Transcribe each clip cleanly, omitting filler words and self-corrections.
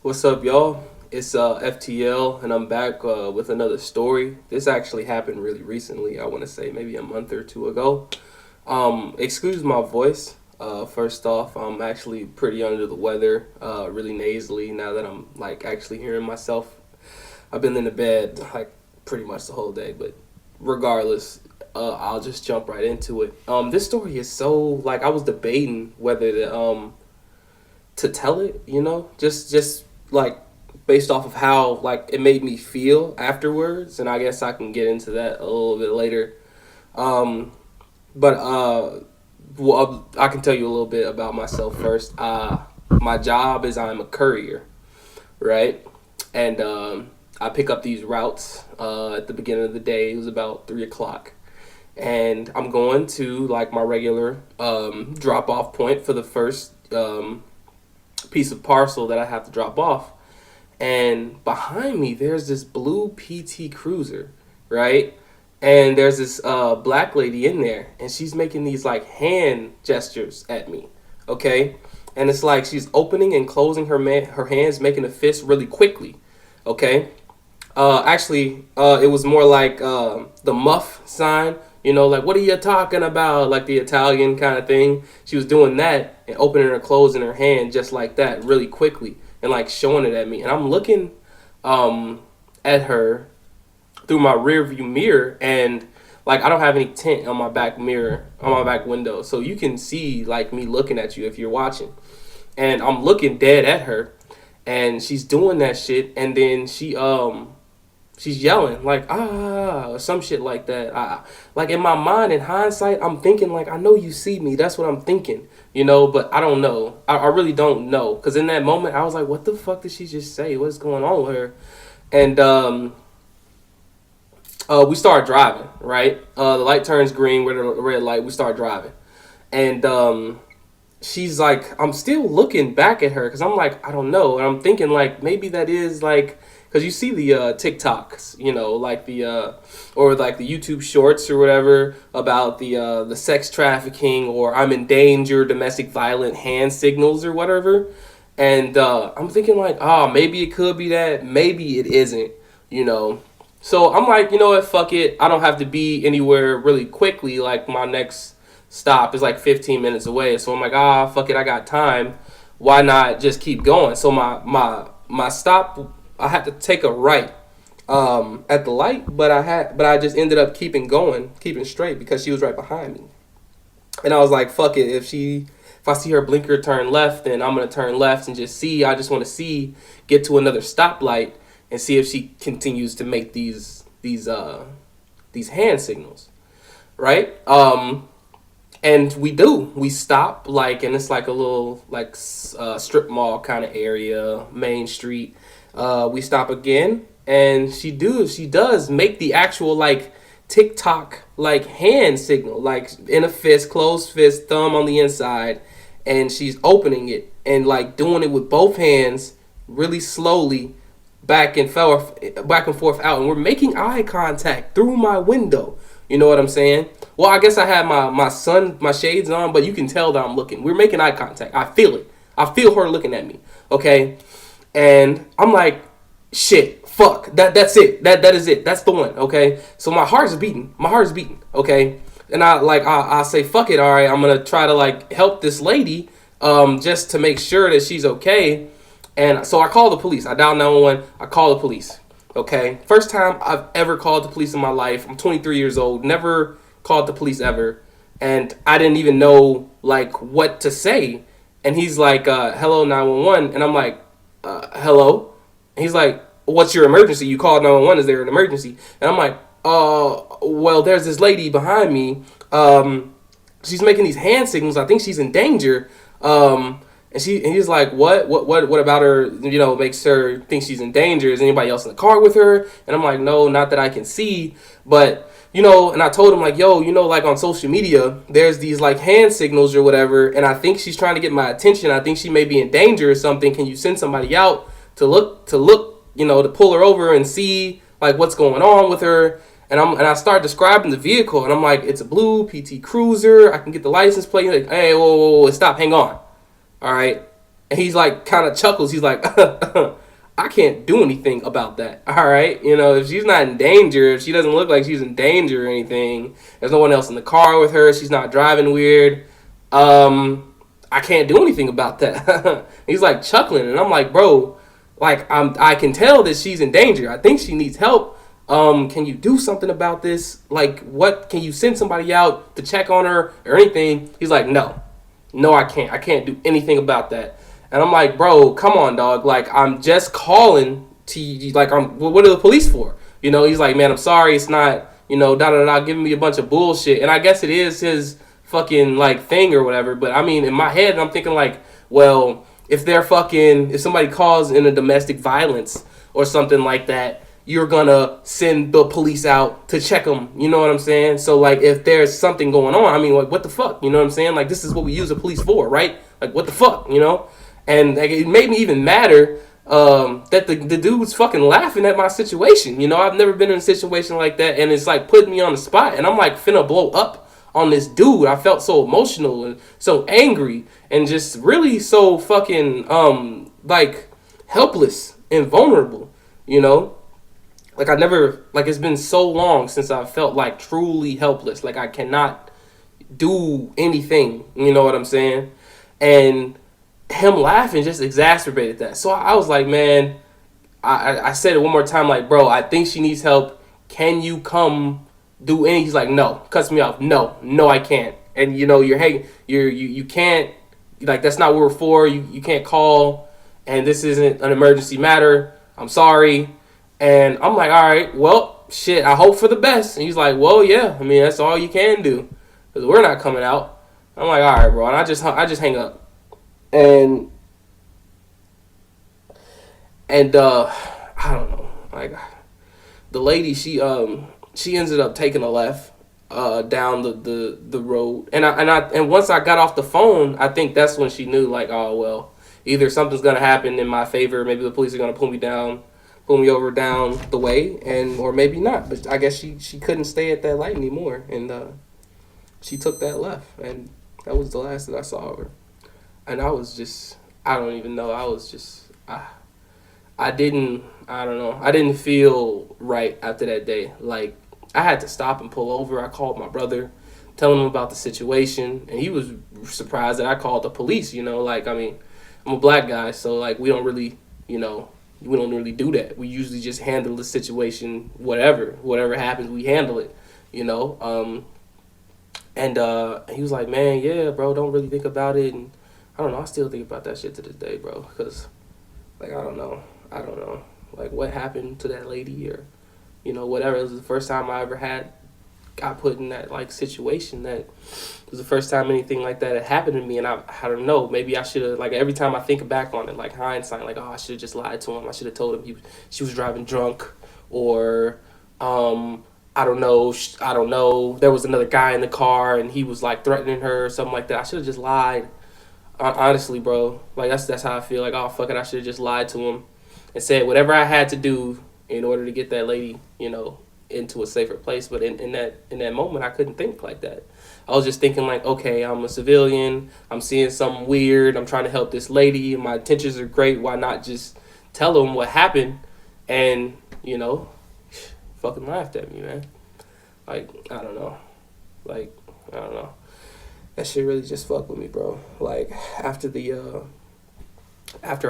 What's up, y'all? It's FTL, and I'm back with another story. This actually happened really recently. I want to say maybe a month or two ago. Excuse my voice. First off, I'm actually pretty under the weather, really nasally now that I'm like actually hearing myself. I've been in the bed like pretty much the whole day, but regardless, I'll just jump right into it. This story is so like I was debating whether to tell it, just like based off of how like it made me feel afterwards, and I guess I can get into that a little bit later. Um, but I can tell you a little bit about myself first. My job is I'm a courier, right? And I pick up these routes at the beginning of the day. It was about 3 o'clock, and I'm going to like my regular drop off point for the first piece of parcel that I have to drop off. And behind me, there's this blue PT Cruiser, right? And there's this black lady in there, and she's making these like hand gestures at me, okay? And it's like she's opening and closing her hands, making a fist really quickly, okay? It was more like the muff sign, like what are you talking about, like the Italian kind of thing. She was doing that and opening or closing her hand just like that, really quickly, and like showing it at me. And I'm looking at her through my rear view mirror, and like I don't have any tint on my back mirror, on my back window, so you can see like me looking at you if you're watching. And I'm looking dead at her, and she's doing that shit, and then she's yelling like or some shit like that. Like in my mind, in hindsight, I'm thinking like I know you see me. That's what I'm thinking, but I don't know. I really don't know, because in that moment I was like, what the fuck did she just say? What's going on with her? And we start driving, right? The light turns green with a red light. We start driving, and she's like, I'm still looking back at her because I'm like, I don't know, and I'm thinking like maybe that is like, because you see the TikToks, like the or like the YouTube shorts or whatever about the sex trafficking, or I'm in danger, domestic violent hand signals or whatever, and I'm thinking like, maybe it could be that, maybe it isn't, So I'm like, you know what, fuck it. I don't have to be anywhere really quickly. Like my next stop is like 15 minutes away. So I'm like, fuck it, I got time. Why not just keep going? So my stop, I had to take a right at the light, but I just ended up keeping going, keeping straight, because she was right behind me. And I was like, fuck it, if I see her blinker turn left, then I'm gonna turn left and just see. I just want to get to another stoplight and see if she continues to make these hand signals, right? And we stop, like, and it's like a little like strip mall kind of area, main street. We stop again, and she does make the actual like TikTok like hand signal, like in a fist, closed fist, thumb on the inside, and she's opening it and like doing it with both hands really slowly, back and forth out, and we're making eye contact through my window. You know what I'm saying? Well, I guess I had my shades on, but you can tell that I'm looking. We're making eye contact. I feel it. I feel her looking at me. Okay, and I'm like, shit, fuck. That's it. That is it. That's the one. Okay, so my heart is beating. Okay, and I say, fuck it. All right, I'm gonna try to like help this lady, just to make sure that she's okay. And so I call the police. I dial 911. I call the police. Okay. First time I've ever called the police in my life. I'm 23 years old. Never called the police ever. And I didn't even know like what to say. And he's like, hello, 911. And I'm like, hello. And he's like, what's your emergency? You called 911. Is there an emergency? And I'm like, well, there's this lady behind me. She's making these hand signals. I think she's in danger. And he's like, what about her, makes her think she's in danger? Is anybody else in the car with her? And I'm like, no, not that I can see. But, and I told him like, yo, like on social media, there's these like hand signals or whatever. And I think she's trying to get my attention. I think she may be in danger or something. Can you send somebody out to look, to pull her over and see like what's going on with her? And I start describing the vehicle, and I'm like, it's a blue PT Cruiser. I can get the license plate. Like, hey, whoa, stop, hang on. All right. And he's like, kind of chuckles. He's like, I can't do anything about that. All right. If she's not in danger, if she doesn't look like she's in danger or anything, there's no one else in the car with her, she's not driving weird. I can't do anything about that. He's like chuckling. And I'm like, bro, like, I can tell that she's in danger. I think she needs help. Can you do something about this? Like, what, can you send somebody out to check on her or anything? He's like, no, I can't. I can't do anything about that. And I'm like, bro, come on, dog. Like, I'm just calling to you. Like, what are the police for? He's like, man, I'm sorry. It's not, giving me a bunch of bullshit. And I guess it is his fucking, like, thing or whatever. But, I mean, in my head, I'm thinking, like, well, if somebody calls in a domestic violence or something like that, you're gonna send the police out to check them. You know what I'm saying? So, like, if there's something going on, I mean, like, what the fuck? You know what I'm saying? Like, this is what we use the police for, right? Like, what the fuck, And like, it made me even madder that the dude was fucking laughing at my situation. I've never been in a situation like that, and it's like putting me on the spot, and I'm like finna blow up on this dude. I felt so emotional and so angry and just really so fucking like helpless and vulnerable. Like, it's been so long since I felt like truly helpless. Like, I cannot do anything. You know what I'm saying? And him laughing just exacerbated that. So I was like, man, I said it one more time, like, bro, I think she needs help. Can you come do any? He's like, no, cuts me off. No, I can't. And you can't, like, that's not what we're for. You can't call, and this isn't an emergency matter. I'm sorry. And I'm like, all right, well, shit, I hope for the best. And he's like, well, yeah, I mean, that's all you can do, because we're not coming out. I'm like, all right, bro. And I just hang up. And I don't know, like, the lady, she ended up taking a left down the road. And once I got off the phone, I think that's when she knew, like, oh, well, either something's gonna happen in my favor, maybe the police are gonna pull me over down the way, or maybe not. But I guess she couldn't stay at that light anymore, and she took that left, and that was the last that I saw of her. And I was just, I don't even know. I was just, I didn't feel right after that day. Like, I had to stop and pull over. I called my brother, telling him about the situation, and he was surprised that I called the police. Like, I mean, I'm a black guy, so, like, we don't really do that. We usually just handle the situation, whatever happens, we handle it, And he was like, man, yeah, bro, don't really think about it. And I don't know, I still think about that shit to this day, bro, because, like, I don't know, like, what happened to that lady, or, whatever. It was the first time I ever got put in that, like, situation. That was the first time anything like that had happened to me, and I don't know, maybe I should have, like, every time I think back on it, like, hindsight, like, oh, I should have just lied to him. I should have told him she was driving drunk, or, I don't know, there was another guy in the car, and he was, like, threatening her or something like that. I should have just lied. Honestly, bro, like, that's how I feel. Like, oh, fuck it, I should have just lied to him and said whatever I had to do in order to get that lady, into a safer place. But in that moment, I couldn't think like that. I was just thinking, like, okay, I'm a civilian, I'm seeing something weird, I'm trying to help this lady, my intentions are great, why not just tell them what happened? And, fucking laughed at me, man. Like, I don't know. That shit really just fucked with me, bro. Like, after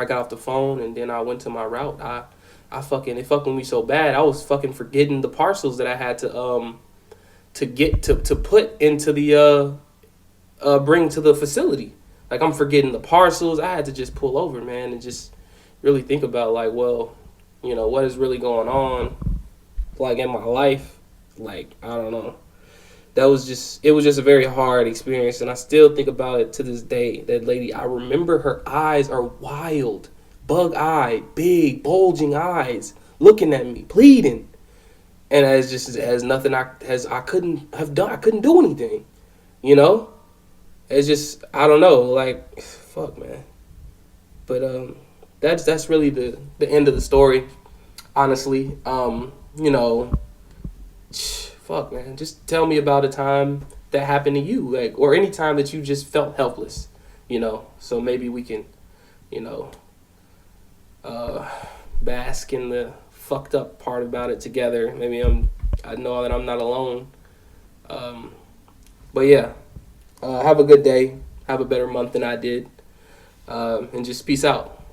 I got off the phone and then I went to my route, it fucked with me so bad. I was fucking forgetting the parcels that I had to get to put into the bring to the facility. Like, I'm forgetting the parcels. I had to just pull over, man, and just really think about, like, well, what is really going on, like, in my life. Like, I don't know. It was just a very hard experience, and I still think about it to this day. That lady, I remember her eyes are wild, bug-eyed, big, bulging eyes, looking at me, pleading, and as just as nothing I couldn't have done. I couldn't do anything, It's just, I don't know, like, fuck, man. But that's really the end of the story, honestly. Fuck, man, just tell me about a time that happened to you, like, or any time that you just felt helpless, so maybe we can, you know, bask in the fucked up part about it together. Maybe I know that I'm not alone. But yeah, have a good day. Have a better month than I did. And just peace out.